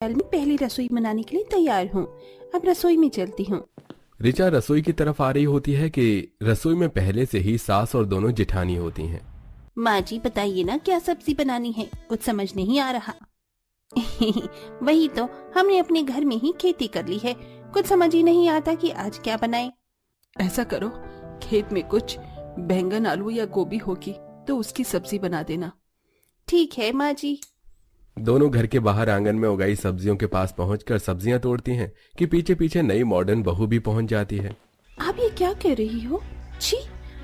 में पहली रसोई बनाने के लिए तैयार हूँ। अब रसोई में चलती हूँ। ऋचा रसोई की तरफ आ रही होती है कि रसोई में पहले से ही सास और दोनों जेठानी होती हैं। माँ जी बताइए ना क्या सब्जी बनानी है, कुछ समझ नहीं आ रहा। वही तो, हमने अपने घर में ही खेती कर ली है, कुछ समझ ही नहीं आता कि आज क्या बनाएं। ऐसा करो, खेत में कुछ बैंगन, आलू या गोभी होगी तो उसकी सब्जी बना देना। ठीक है माँ जी। दोनों घर के बाहर आंगन में उगाई सब्जियों के पास पहुंचकर सब्जियां तोड़ती हैं कि पीछे पीछे नई मॉडर्न बहू भी पहुंच जाती है। आप ये क्या कह रही हो? छी,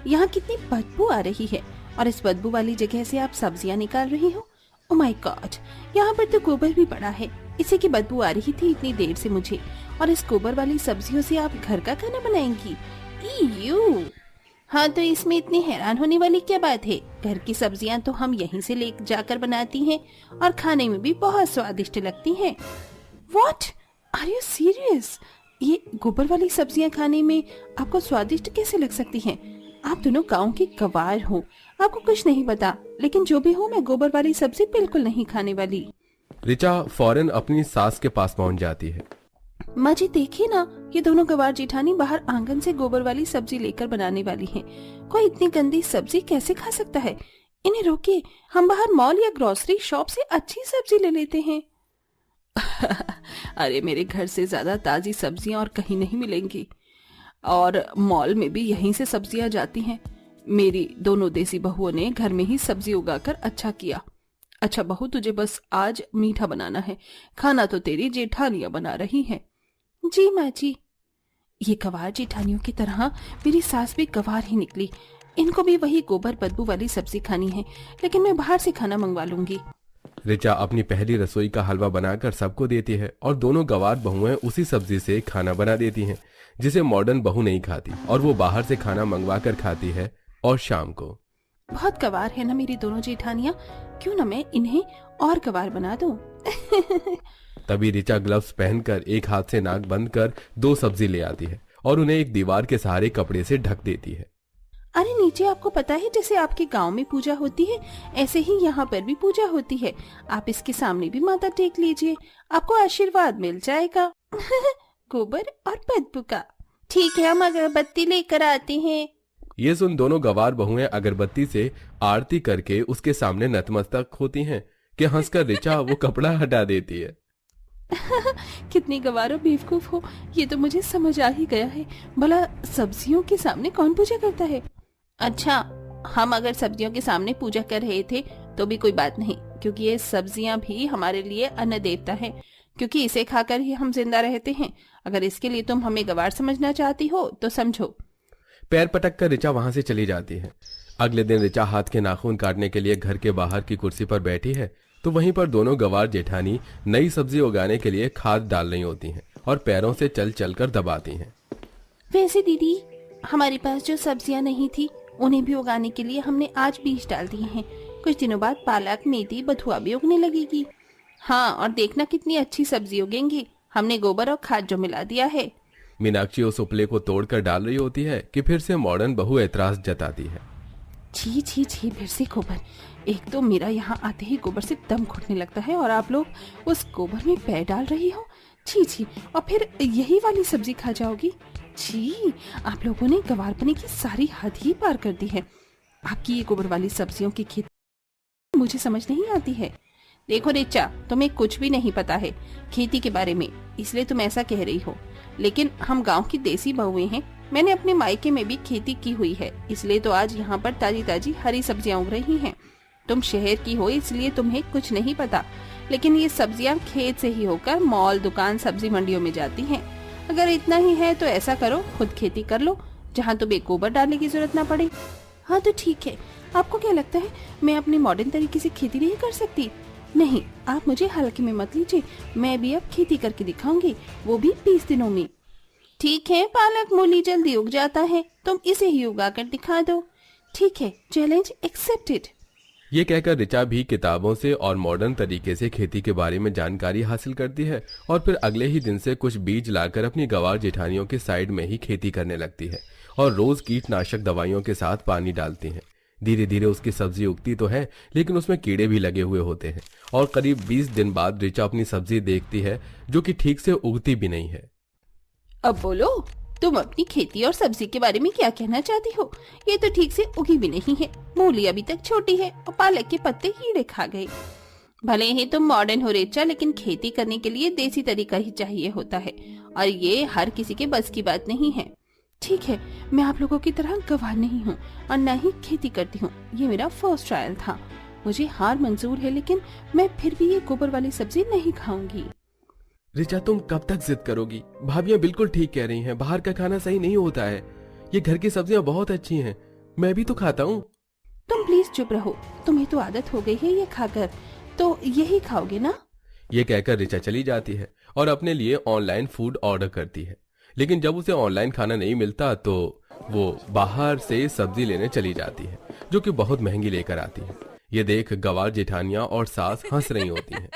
यहाँ कितनी बदबू आ रही है और इस बदबू वाली जगह से आप सब्जियां निकाल रही हो। ओह माय गॉड, यहाँ पर तो गोबर भी पड़ा है, इसी की बदबू आ रही थी इतनी देर से मुझे। और इस गोबर वाली सब्जियों से आप घर का खाना बनाएंगी? ईयू। हाँ तो इसमें इतनी हैरान होने वाली क्या बात है? घर की सब्जियां तो हम यहीं से ले जाकर बनाती हैं और खाने में भी बहुत स्वादिष्ट लगती हैं। What? Are you serious? ये गोबर वाली सब्जियां खाने में आपको स्वादिष्ट कैसे लग सकती हैं? आप दोनों गांव के गवार हो, आपको कुछ नहीं पता, लेकिन जो भी हो मैं गोबर वाली सब्जी बिल्कुल नहीं खाने वाली। ऋचा फौरन अपनी सास के पास पहुंच जाती है। माँ जी देखिए ना, ये दोनों गवार जेठानी बाहर आंगन से गोबर वाली सब्जी लेकर बनाने वाली हैं। कोई इतनी गंदी सब्जी कैसे खा सकता है? इन्हें रोकिए, हम बाहर मॉल या ग्रोसरी शॉप से अच्छी सब्जी ले लेते हैं। अरे मेरे घर से ज्यादा ताजी सब्जियां और कहीं नहीं मिलेंगी, और मॉल में भी यहीं से सब्जियां जाती हैं। मेरी दोनों देसी बहुओं ने घर में ही सब्जी उगाकर अच्छा किया। अच्छा बहू, तुझे बस आज मीठा बनाना है, खाना तो तेरी जेठानियां बना रही हैं। जी माँ जी। ये गवार जेठानियों की तरह मेरी सास भी गवार ही निकली। इनको भी वही गोबर बदबू वाली सब्जी खानी है, लेकिन मैं बाहर से खाना मंगवा लूंगी। ऋचा अपनी पहली रसोई का हलवा बनाकर सबको देती है और दोनों गवार बहुएं उसी सब्जी से खाना बना देती हैं, जिसे मॉडर्न बहू नहीं खाती और वो बाहर से खाना मंगवा कर खाती है। और शाम को बहुत गवार है ना मेरी दोनों जेठानियां, क्यों ना मैं इन्हें और गवार बना दूं। तभी ऋचा ग्लव्स पहनकर एक हाथ से नाक बंद कर दो सब्जी ले आती है और उन्हें एक दीवार के सहारे कपड़े से ढक देती है। अरे नीचे आपको पता है जैसे आपके गांव में पूजा होती है, ऐसे ही यहाँ पर भी पूजा होती है। आप इसके सामने भी माथा टेक लीजिए, आपको आशीर्वाद मिल जाएगा। गोबर और बदबू का। ठीक है, हम अगरबत्ती लेकर आते हैं। ये सुन दोनों गवार बहुएं अगरबत्ती से आरती करके उसके सामने नतमस्तक होती हैं कि हंसकर ऋचा वो कपड़ा हटा देती है। कितनी गवार और बेवकूफ हो, ये तो मुझे समझ आ ही गया है। भला सब्जियों के सामने कौन पूजा करता है? अच्छा, हम अगर सब्जियों के सामने पूजा कर रहे थे तो भी कोई बात नहीं, क्योंकि ये सब्जियां भी हमारे लिए अन्न देवता है, क्योंकि इसे खाकर ही हम जिंदा रहते हैं। अगर इसके लिए तुम हमें गवार समझना चाहती हो तो समझो। पैर पटक कर ऋचा वहां से चली जाती है। अगले दिन ऋचा हाथ के नाखून काटने के लिए घर के बाहर की कुर्सी पर बैठी है तो वहीं पर दोनों गवार जेठानी नई सब्जी उगाने के लिए खाद डाल रही होती हैं और पैरों से चल चल कर दबाती हैं। वैसे दीदी, हमारे पास जो सब्जियां नहीं थी उन्हें भी उगाने के लिए हमने आज बीज डाल दिए हैं। कुछ दिनों बाद पालक, मेथी, बथुआ भी उगने लगेगी। हाँ, और देखना कितनी अच्छी सब्जी उगेंगी। हमने गोबर और खाद जो मिला दिया है। मीनाक्षी उस उपले को तोड़कर डाल रही होती है कि फिर से मॉडर्न बहू एतराज जताती है। छी छी छी, फिर से गोबर। एक तो मेरा यहाँ आते ही गोबर से दम घुटने लगता है और आप लोग उस गोबर में पैर डाल रही हो। छी छी, और फिर यही वाली सब्जी खा जाओगी। छी, आप लोगों ने गवारपने की सारी हद ही पार कर दी है। आपकी ये गोबर वाली सब्जियों की खेती मुझे समझ नहीं आती है। देखो ऋचा, तुम्हें कुछ भी नहीं पता है खेती के बारे में, इसलिए तुम ऐसा कह रही हो, लेकिन हम गांव की देसी बहुएं हैं। मैंने अपने मायके में भी खेती की हुई है, इसलिए तो आज यहाँ पर ताजी ताजी हरी सब्जियां उग रही हैं। तुम शहर की हो इसलिए तुम्हें कुछ नहीं पता, लेकिन ये सब्जियां खेत से ही होकर मॉल, दुकान, सब्जी मंडियों में जाती हैं। अगर इतना ही है तो ऐसा करो, खुद खेती कर लो, जहाँ तुम्हें गोबर डालने की जरूरत ना पड़े। हाँ तो ठीक है, आपको क्या लगता है मैं अपने मॉडर्न तरीके से खेती नहीं कर सकती? नहीं, आप मुझे हल्के में मत लीजिए, मैं भी अब खेती करके दिखाऊंगी, वो भी 20 दिनों में। ठीक है, पालक मूली जल्दी उग जाता है, तुम इसे ही उगा कर दिखा दो। ठीक है, चैलेंज एक्सेप्टेड। ये कहकर ऋचा भी किताबों से और मॉडर्न तरीके से खेती के बारे में जानकारी हासिल करती है और फिर अगले ही दिन से कुछ बीज लाकर अपनी गवार जेठानियों के साइड में ही खेती करने लगती है और रोज कीटनाशक दवाइयों के साथ पानी डालती है। धीरे धीरे उसकी सब्जी उगती तो है, लेकिन उसमें कीड़े भी लगे हुए होते हैं और करीब 20 दिन बाद ऋचा अपनी सब्जी देखती है जो कि ठीक से उगती भी नहीं है। अब बोलो, तुम अपनी खेती और सब्जी के बारे में क्या कहना चाहती हो? ये तो ठीक से उगी भी नहीं है, मूली अभी तक छोटी है और पालक के पत्ते कीड़े खा गए। भले ही तुम मॉडर्न हो रेचा, लेकिन खेती करने के लिए देसी तरीका ही चाहिए होता है और ये हर किसी के बस की बात नहीं है। ठीक है, मैं आप लोगों की तरह गवार नहीं हूँ और न ही खेती करती हूँ। ये मेरा फर्स्ट ट्रायल था, मुझे हार मंजूर है, लेकिन मैं फिर भी ये गोबर वाली सब्जी नहीं खाऊंगी। ऋचा, तुम कब तक जिद करोगी? भाभियां बिल्कुल ठीक कह रही हैं, बाहर का खाना सही नहीं होता है। ये घर की सब्जियां बहुत अच्छी हैं, मैं भी तो खाता हूँ। तुम प्लीज चुप रहो, तुम्हें तो आदत हो गई है ये खाकर, तो यही खाओगे ना? ये कहकर ऋचा चली जाती है और अपने लिए ऑनलाइन फूड ऑर्डर करती है। लेकिन जब उसे ऑनलाइन खाना नहीं मिलता तो वो बाहर से सब्जी लेने चली जाती है, जो कि बहुत महंगी लेकर आती है। ये देख गवार जेठानियां और सास हंस रही होती हैं।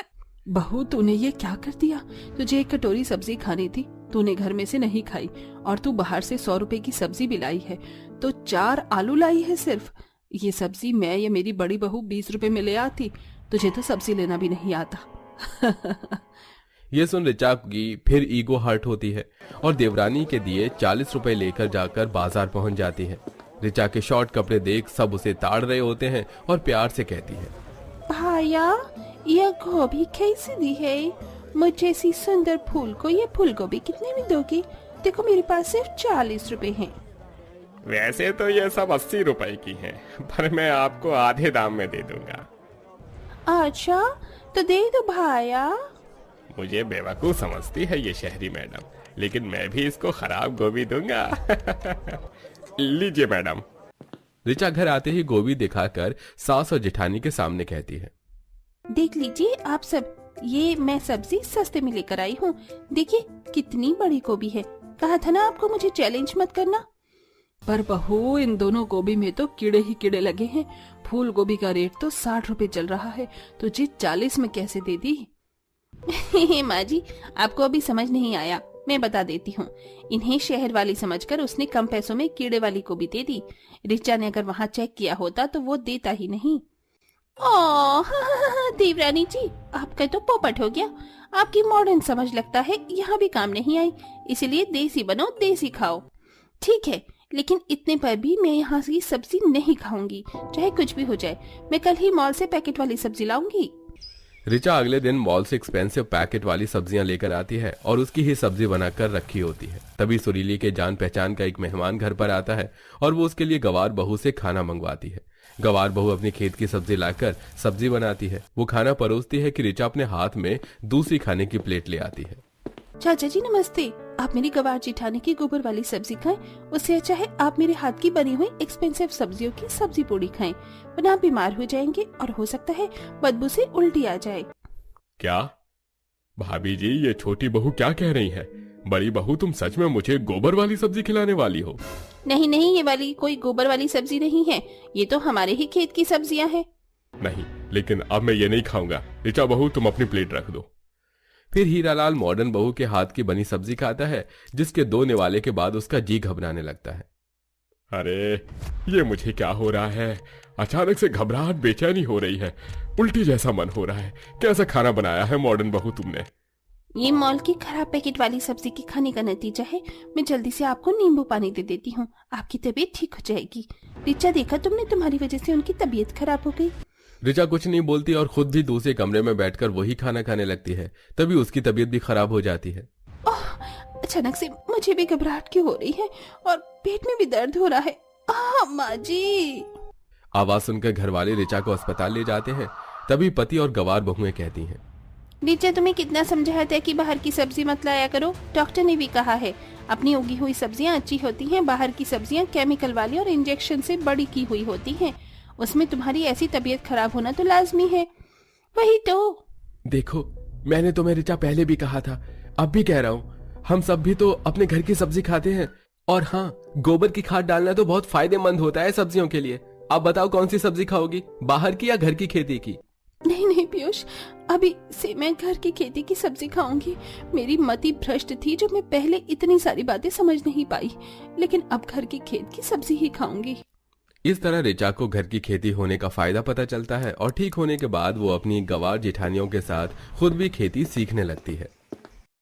बहू, तूने ये क्या कर दिया? तुझे एक कटोरी सब्जी खानी थी, तूने घर में से नहीं खाई और तू बाहर से 100 रुपए की सब्जी भी लाई है, तो 4 आलू लाई है सिर्फ। ये सब्जी मैं या मेरी बड़ी बहू 20 रुपए में ले आती, तुझे तो सब्जी लेना भी नहीं आता। ये सुन ऋचा की फिर ईगो हर्ट होती है और देवरानी के दिए 40 रुपए लेकर जाकर बाजार पहुंच जाती है। ऋचा के शॉर्ट कपड़े देख सब उसे ताड़ रहे होते हैं और प्यार से कहती है, भाया, ये गोभी कैसी दी है? मुझे ऐसी सुंदर फूल को ये फूल गोभी कितने में दोगे? देखो मेरे पास सिर्फ 40 रुपए हैं। वैसे तो ये सब 80 रुपए की हैं, पर मैं आपको आधे दाम में दे दूंगा। अच्छा, तो दे दो भाया। मुझे बेवकूफ समझती है ये शहरी मैडम, लेकिन मैं भी इसको खराब गोभी दूंगा। लीजिए मैडम। ऋचा घर आते ही गोभी दिखाकर सास और जेठानी के सामने कहती है, देख लीजिए आप सब, ये मैं सब्जी सस्ते में लेकर आई हूँ। देखिए कितनी बड़ी गोभी है, कहा था ना आपको मुझे चैलेंज मत करना। पर बहू, इन दोनों गोभी में तो कीड़े ही कीड़े लगे हैं। फूल गोभी का रेट तो 60 रुपए चल रहा है, तुझे 40 में कैसे दे दी? माँ जी, आपको अभी समझ नहीं आया, मैं बता देती हूँ। इन्हें शहर वाली समझकर उसने कम पैसों में कीड़े वाली गोभी दे दी। रिचा ने अगर वहाँ चेक किया होता तो वो देता ही नहीं। ओह देवरानी जी, आपका तो पोपट हो गया। आपकी मॉडर्न समझ लगता है यहाँ भी काम नहीं आई, इसलिए देसी बनो, देसी खाओ। ठीक है, लेकिन इतने पर भी मैं यहाँ की सब्जी नहीं खाऊंगी, चाहे कुछ भी हो जाए। मैं कल ही मॉल से पैकेट वाली सब्जी लाऊंगी। ऋचा अगले दिन मॉल से एक्सपेंसिव पैकेट वाली सब्जियां लेकर आती है और उसकी ही सब्जी बनाकर रखी होती है। तभी सुरीली के जान पहचान का एक मेहमान घर पर आता है और वो उसके लिए गवार बहू से खाना मंगवाती है। गवार बहू अपनी खेत की सब्जी लाकर सब्जी बनाती है। वो खाना परोसती है कि ऋचा अपने हाथ में दूसरी खाने की प्लेट ले आती है। चाचा जी नमस्ते, आप मेरी गवार जिठाने की गोबर वाली सब्जी खाएं, उससे अच्छा है आप मेरे हाथ की बनी हुई एक्सपेंसिव सब्जियों की सब्जी पूड़ी खाएं, वरना आप बीमार हो जाएंगे और हो सकता है बदबू से उल्टी आ जाए। क्या भाभी जी, ये छोटी बहू क्या कह रही है? बड़ी बहू, तुम सच में मुझे गोबर वाली सब्जी खिलाने वाली हो? नहीं नहीं, ये वाली कोई गोबर वाली सब्जी नहीं है, ये तो हमारे ही खेत की सब्जियां हैं। नहीं, लेकिन अब मैं ये नहीं खाऊंगा। ऋचा बहू, तुम अपनी प्लेट रख दो। फिर हीरालाल मॉडर्न बहू के हाथ की बनी सब्जी खाता है, जिसके 2 निवाले के बाद उसका जी घबराने लगता है। अरे ये मुझे क्या हो रहा है? अचानक से घबराहट, बेचैनी हो रही है, उल्टी जैसा मन हो रहा है। कैसा खाना बनाया है मॉडर्न बहू तुमने? ये मॉल की खराब पैकेट वाली सब्जी के खाने का नतीजा है। मैं जल्दी से आपको नींबू पानी दे देती हूँ, आपकी तबीयत ठीक हो जाएगी। रिचा, देखा तुमने, तुम्हारी वजह से उनकी तबीयत खराब हो गई। ऋचा कुछ नहीं बोलती और खुद भी दूसरे कमरे में बैठकर वही खाना खाने लगती है। तभी उसकी तबीयत भी खराब हो जाती है। अचानक से मुझे भी घबराहट क्यों हो रही है और पेट में भी दर्द हो रहा है। माँ जी। आवाज सुनकर घर वाले ऋचा को अस्पताल ले जाते हैं। तभी पति और गवार बहुएं कहती हैं, नीचे तुम्हें कितना समझाया था कि बाहर की सब्जी मत लाया करो, डॉक्टर ने भी कहा है अपनी उगी हुई सब्जियां अच्छी होती हैं, बाहर की सब्जियां केमिकल वाली और इंजेक्शन से बड़ी की हुई होती हैं, उसमें तुम्हारी ऐसी तबीयत खराब होना तो लाजमी है। वही तो। देखो, मैंने तुम्हें ऋचा पहले भी कहा था, अब भी कह रहा हूँ, हम सब भी तो अपने घर की सब्जी खाते हैं। और हाँ, गोबर की खाद डालना तो बहुत फायदेमंद होता है सब्जियों के लिए। आप बताओ कौन सी सब्जी खाओगी, बाहर की या घर की खेती की? नहीं नहीं पीयूष, अभी से मैं घर की खेती की सब्जी खाऊंगी। मेरी मति भ्रष्ट थी जो मैं पहले इतनी सारी बातें समझ नहीं पाई, लेकिन अब घर की खेत की सब्जी ही खाऊंगी। इस तरह ऋचा को घर की खेती होने का फायदा पता चलता है और ठीक होने के बाद वो अपनी गंवार जेठानियों के साथ खुद भी खेती सीखने लगती है।